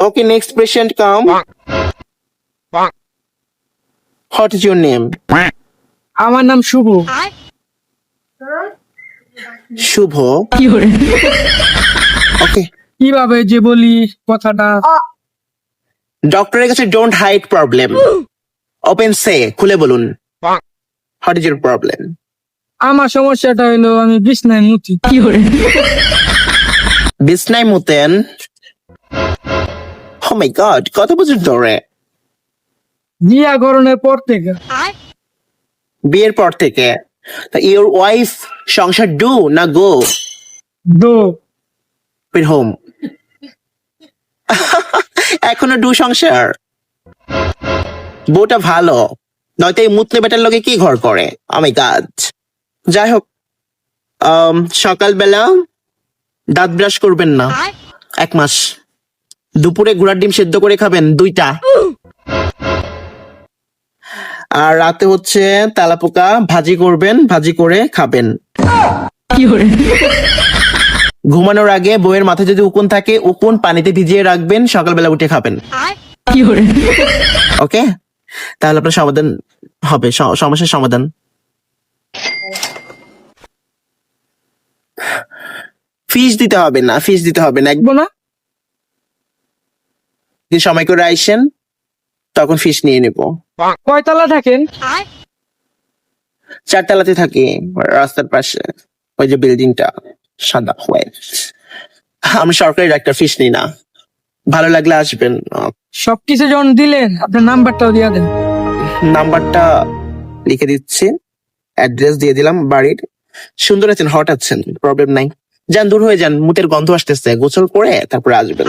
Okay, next patient come. What is your name? আমার নাম শুভ। শুভ। Okay. কিভাবে যে বলি কথাটা? ডক্টরের কাছে ডোন্ট হাইড প্রবলেম, ওপেন সে, খুলে বলুন হোয়াট ইজ ইউর প্রবলেম। আমার সমস্যাটা হলো আমি বিছনায় মুতি। বিছনায় মুতেন? ও মাই গড, কত বছর ধরে? বিয়া গরনের পর থেকে। বিয়ের পর থেকে? ইউর ওয়াইফ সংসার ডু না গো? দো। হোম। এখনো ডু সংসার? বউটা ভালো, নয়তো এই মুতলে বেটার লোকে কি ঘর করে? আমি কাজ। যাই হোক, সকালবেলা দাঁত ব্রাশ করবেন না 1 মাস। দুপুরে ঘোড়ার ডিম সেদ্ধ করে খাবেন 2টা। আর রাতে হচ্ছে তেলাপোকা ভাজি করবেন, ভাজি করে খাবেন। ঘুমানোর আগে বউয়ের মাথায় যদি উকুন থাকে, উকুন পানিতে ভিজিয়ে রাখবেন, সকালবেলা উঠে খাবেন। ওকে, তাহলে আপনার সমাধান হবে, সমস্যার সমাধান। ফিস দিতে হবে না, ফিস দিতে হবে না। দেখবো না? একদিন সময় করে আইসেন, তখন ফিস নিয়ে নেব। কয়তলা থাকেন? 4 তলাতে থাকি, রাস্তার পাশে, ওই যে বিল্ডিংটা সাদা হোয়াইট। আমি সরকারি ডাক্তার, ফিস নিই না। ভালো লাগলে আসবেন। সবকিছু যখন দিলেন আপনার নাম্বারটাও দিয়ে দেন। নাম্বারটা লিখে দিচ্ছি, অ্যাড্রেস দিয়ে দিলাম বাড়ির। সুন্দর আছেন, হট আছেন, প্রবলেম নাই। যান, দূর হয়ে যান, মুতের গন্ধ আসতেছে। গোসল করে তারপরে আসবেন।